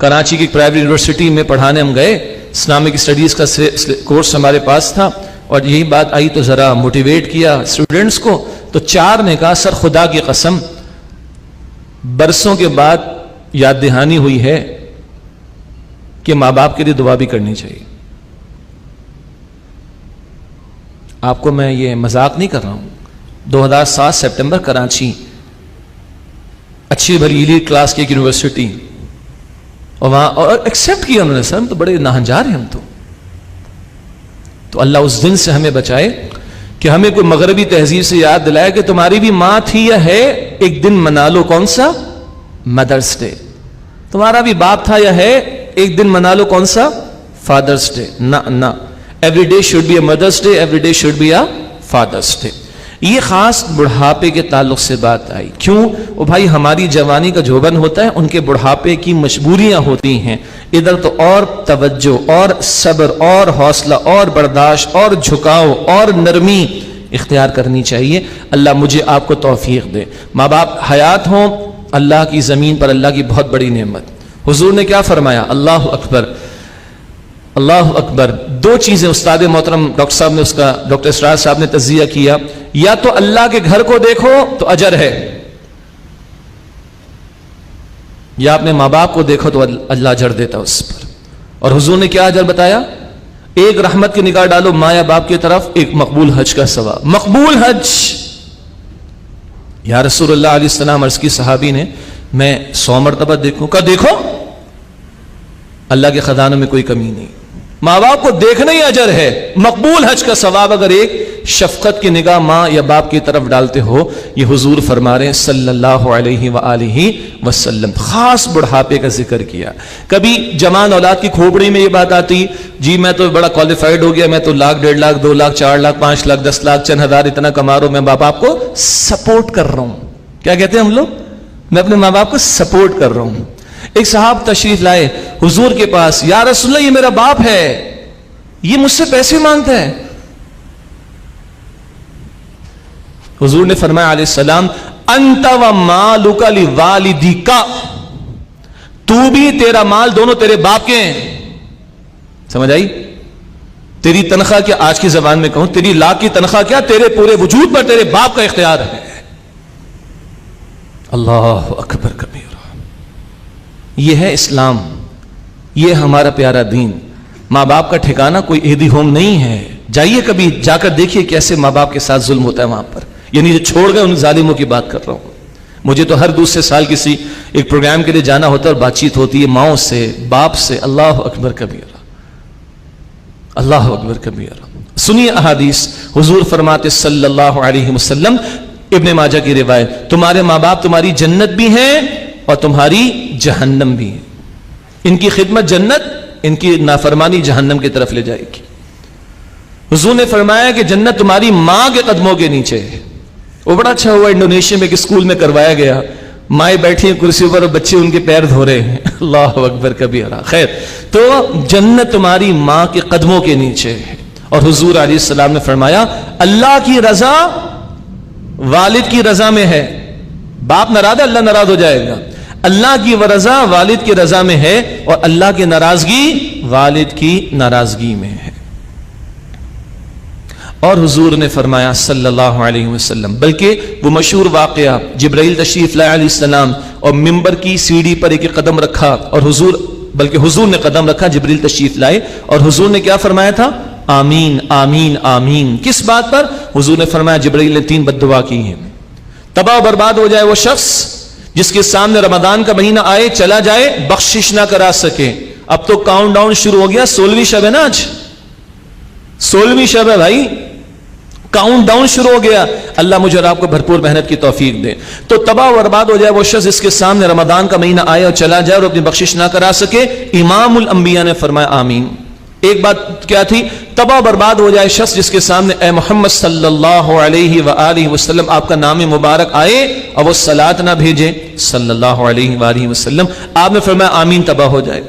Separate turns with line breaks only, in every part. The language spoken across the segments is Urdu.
کراچی کی پرائیویٹ یونیورسٹی میں پڑھانے ہم گئے، اسلامک اسٹڈیز کا کورس ہمارے پاس تھا، اور یہی بات آئی تو ذرا موٹیویٹ کیا اسٹوڈنٹس کو، تو 4 نے کہا سر خدا کی قسم برسوں کے بعد یاد دہانی ہوئی ہے کہ ماں باپ کے لیے دعا بھی کرنی چاہیے۔ آپ کو میں یہ مذاق نہیں کر رہا ہوں، 2007 سپٹمبر کراچی، اچھی بھری ایلیٹ کلاس کی ایک یونیورسٹی، اور وہاں اور ایکسیپٹ کیا انہوں نے، سر ہم تو بڑے ناہنجار ہیں ہم تو اللہ اس دن سے ہمیں بچائے کہ ہمیں کوئی مغربی تہذیب سے یاد دلائے کہ تمہاری بھی ماں تھی یا ہے، ایک دن منا لو، کون سا؟ مدرس ڈے۔ تمہارا بھی باپ تھا یا ہے، ایک دن منا لو، کون سا؟ Father's Day. نہ every day should be a Mother's Day, every day should be a Father's Day. یہ خاص بڑھاپے کے تعلق سے بات آئی، کیوں؟ وہ بھائی ہماری جوانی کا جوبن ہوتا ہے، ان کے بڑھاپے کی مجبوریاں ہوتی ہیں، ادھر تو اور توجہ اور صبر اور حوصلہ اور برداشت اور جھکاؤ اور نرمی اختیار کرنی چاہیے۔ اللہ مجھے آپ کو توفیق دے۔ ماں باپ حیات ہوں، اللہ کی زمین پر اللہ کی بہت بڑی نعمت۔ حضور نے کیا فرمایا؟ اللہ اکبر، اللہ اکبر۔ 2 چیزیں استاد محترم ڈاکٹر صاحب نے اس کا، ڈاکٹر اسرار صاحب نے تجزیہ کیا، یا تو اللہ کے گھر کو دیکھو تو اجر ہے، یا اپنے ماں باپ کو دیکھو تو اللہ اجر دیتا اس پر۔ اور حضور نے کیا اجر بتایا؟ ایک رحمت کی نگاہ ڈالو ماں یا باپ کی طرف، ایک مقبول حج کا ثواب۔ مقبول حج، یا رسول اللہ علیہ السلام، عرض کی صحابی نے، میں 100 مرتبہ دیکھوں؟ کہا دیکھو، اللہ کے خزانوں میں کوئی کمی نہیں، ماں باپ کو دیکھنا ہی اجر ہے۔ مقبول حج کا ثواب اگر ایک شفقت کی نگاہ ماں یا باپ کی طرف ڈالتے ہو، یہ حضور فرما رہے ہیں صلی اللہ علیہ وآلہ وسلم۔ خاص بڑھاپے کا ذکر کیا۔ کبھی جوان اولاد کی کھوپڑی میں یہ بات آتی، جی میں تو بڑا کوالیفائڈ ہو گیا، میں تو 1 لاکھ 1.5 لاکھ 2 لاکھ 4 لاکھ 5 لاکھ 10 لاکھ چند ہزار اتنا کما رہا ہوں، میں ماں باپ کو سپورٹ کر رہا ہوں۔ کیا کہتے ہیں ہم لوگ؟ میں اپنے ماں باپ کو سپورٹ کر رہا ہوں۔ ایک صاحب تشریف لائے حضور کے پاس، یا رسول اللہ یہ میرا باپ ہے، یہ مجھ سے پیسے مانگتا ہے۔ حضور نے فرمایا علیہ السلام، انت و مالک لوالدیک، تو بھی تیرا مال دونوں تیرے باپ کے ہیں۔ سمجھ آئی؟ تیری تنخواہ کیا، آج کی زبان میں کہوں، تیری لاکھ کی تنخواہ کیا، تیرے پورے وجود پر تیرے باپ کا اختیار ہے۔ اللہ اکبر کبیرہ۔ یہ ہے اسلام، یہ ہمارا پیارا دین۔ ماں باپ کا ٹھکانہ کوئی عیدی ہوم نہیں ہے، جائیے کبھی جا کر دیکھیے کیسے ماں باپ کے ساتھ ظلم ہوتا ہے وہاں پر، یعنی جو چھوڑ گئے ان ظالموں کی بات کر رہا ہوں۔ مجھے تو ہر دوسرے سال کسی ایک پروگرام کے لیے جانا ہوتا ہے اور بات چیت ہوتی ہے ماؤں سے، باپ سے۔ اللہ اکبر کبیرہ، اللہ اکبر کبیرہ۔ سنیے احادیث، حضور فرماتے صلی اللہ علیہ وسلم، ابن ماجہ کی روایت، تمہارے ماں باپ تمہاری جنت بھی ہیں اور تمہاری جہنم بھی ہے۔ ان کی خدمت جنت، ان کی نافرمانی جہنم کی طرف لے جائے گی۔ حضور نے فرمایا کہ جنت تمہاری ماں کے قدموں کے نیچے ہے۔ وہ بڑا اچھا ہوا انڈونیشیا میں ایک اسکول میں کروایا گیا، مائیں بیٹھی ہیں کرسی پر اور بچے ان کے پیر دھو رہے ہیں۔ اللہ اکبر کبیرہ۔ خیر، تو جنت تمہاری ماں کے قدموں کے نیچے ہے۔ اور حضور علیہ السلام نے فرمایا اللہ کی رضا والد کی رضا میں ہے۔ باپ ناراض ہے، اللہ ناراض ہو جائے گا۔ اللہ کی رضا والد کی رضا میں ہے، اور اللہ کی ناراضگی والد کی ناراضگی میں ہے۔ اور حضور نے فرمایا صلی اللہ علیہ وسلم، بلکہ وہ مشہور واقعہ، جبرائیل تشریف لائے علیہ السلام اور ممبر کی سیڑھی پر ایک قدم رکھا، اور حضور نے قدم رکھا، جبرائیل تشریف لائے، اور حضور نے کیا فرمایا تھا؟ آمین آمین آمین۔ کس بات پر؟ حضور نے فرمایا جبرائیل نے 3 بد دعا کی ہیں، تباہ و برباد ہو جائے وہ شخص جس کے سامنے رمضان کا مہینہ آئے چلا جائے بخشش نہ کرا سکے۔ اب تو کاؤنٹ ڈاؤن شروع ہو گیا، 16ویں شب ہے نا، آج 16ویں شب ہے بھائی، کاؤنٹ ڈاؤن شروع ہو گیا۔ اللہ مجھے اور آپ کو بھرپور محنت کی توفیق دے۔ تو تباہ و برباد ہو جائے وہ شخص جس کے سامنے رمضان کا مہینہ آئے اور چلا جائے اور اپنی بخشش نہ کرا سکے۔ امام الانبیاء نے فرمایا آمین۔ ایک بات کیا تھی؟ تباہ و برباد ہو جائے شخص جس کے سامنے اے محمد صلی اللہ علیہ وآلہ وسلم آپ کا نام مبارک آئے اور وہ صلاۃ نہ بھیجے صلی اللہ علیہ وآلہ وسلم، آپ نے فرمایا آمین، تباہ ہو جائے۔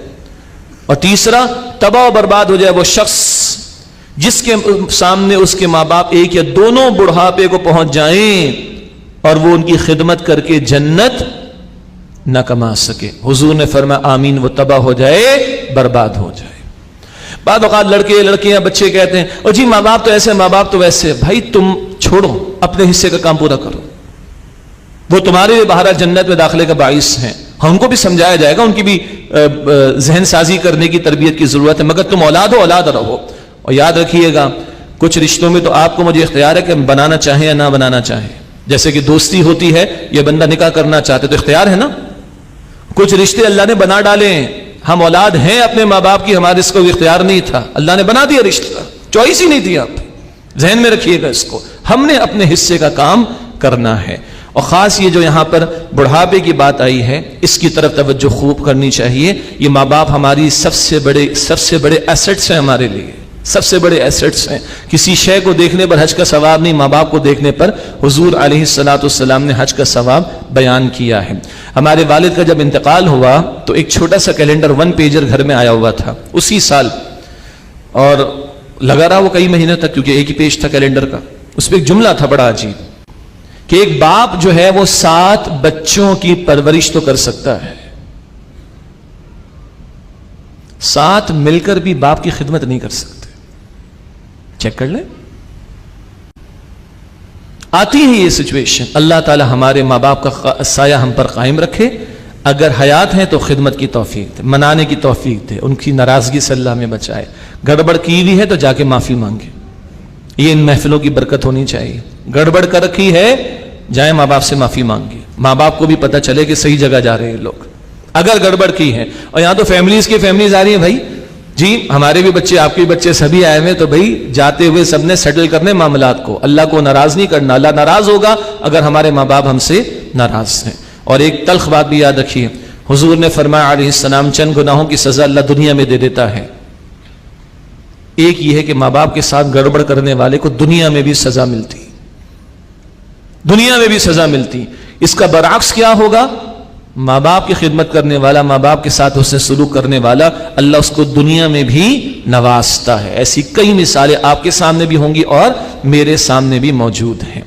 اور تیسرا، تباہ و برباد ہو جائے وہ شخص جس کے سامنے اس کے ماں باپ ایک یا دونوں بڑھاپے کو پہنچ جائیں اور وہ ان کی خدمت کر کے جنت نہ کما سکے. حضور نے فرمایا آمین، وہ تباہ ہو جائے، برباد ہو جائے. بعض اوقات لڑکے لڑکیاں بچے کہتے ہیں او جی ماں باپ تو ایسے، ماں باپ تو ویسے. بھائی تم چھوڑو، اپنے حصے کا کام پورا کرو. وہ تمہارے بہارا جنت میں داخلے کا باعث ہیں. ہم کو بھی سمجھایا جائے گا، ان کی بھی ذہن سازی کرنے کی، تربیت کی ضرورت ہے، مگر تم اولاد ہو، اولاد رہو. اور یاد رکھیے گا کچھ رشتوں میں تو آپ کو مجھے اختیار ہے کہ ہم بنانا چاہیں یا نہ بنانا چاہیں. جیسے کہ دوستی ہوتی ہے، یہ بندہ نکاح کرنا چاہتے تو اختیار ہے نا. کچھ رشتے اللہ نے بنا ڈالے ہیں، ہم اولاد ہیں اپنے ماں باپ کی، ہمارے اس کو اختیار نہیں تھا، اللہ نے بنا دیا رشتہ، چوائس ہی نہیں تھی. آپ ذہن میں رکھیے گا اس کو، ہم نے اپنے حصے کا کام کرنا ہے. اور خاص یہ جو یہاں پر بڑھاپے کی بات آئی ہے، اس کی طرف توجہ خوب کرنی چاہیے. یہ ماں باپ ہماری سب سے بڑے ایسٹس ہیں، ہمارے لیے سب سے بڑے ایسٹس ہیں. کسی شے کو دیکھنے پر حج کا ثواب نہیں، ماں باپ کو دیکھنے پر حضور علیہ الصلوۃ والسلام نے حج کا ثواب بیان کیا ہے. ہمارے والد کا جب انتقال ہوا تو ایک چھوٹا سا کیلنڈر 1 پیجر گھر میں آیا ہوا تھا اسی سال، اور لگا رہا وہ کئی مہینے تک، کیونکہ ایک ہی پیج تھا کیلنڈر کا. اس پہ ایک جملہ تھا بڑا عجیب کہ ایک باپ جو ہے وہ 7 بچوں کی پرورش تو کر سکتا ہے، 7 مل کر بھی باپ کی خدمت نہیں کر سکتے. چیک کر لیں، آتی ہے یہ سچویشن. اللہ تعالی ہمارے ماں باپ کا سایہ ہم پر قائم رکھے. اگر حیات ہیں تو خدمت کی توفیق دے، منانے کی توفیق دے، ان کی ناراضگی سے اللہ میں بچائے. گڑبڑ کی ہوئی ہے تو جا کے معافی مانگے. یہ ان محفلوں کی برکت ہونی چاہیے. گڑبڑ کر رکھی ہے، جائیں ماں باپ سے معافی مانگے، ماں باپ کو بھی پتہ چلے کہ صحیح جگہ جا رہے ہیں لوگ اگر گڑبڑ کی ہے. اور یہاں تو فیملیز آ رہی ہیں. بھائی جی ہمارے بھی بچے، آپ کے بھی بچے، سبھی آئے ہوئے، تو بھائی جاتے ہوئے سب نے سیٹل کرنے معاملات کو. اللہ کو ناراض نہیں کرنا، اللہ ناراض ہوگا اگر ہمارے ماں باپ ہم سے ناراض ہیں. اور ایک تلخ بات بھی یاد رکھیے، حضور نے فرمایا علیہ السلام چند گناہوں کی سزا اللہ دنیا میں دے دیتا ہے. ایک یہ ہے کہ ماں باپ کے ساتھ گڑبڑ کرنے والے کو دنیا میں بھی سزا ملتی، دنیا میں بھی سزا ملتی. اس کا برعکس کیا ہوگا؟ ماں باپ کی خدمت کرنے والا، ماں باپ کے ساتھ حسن سلوک کرنے والا، اللہ اس کو دنیا میں بھی نوازتا ہے. ایسی کئی مثالیں آپ کے سامنے بھی ہوں گی اور میرے سامنے بھی موجود ہیں.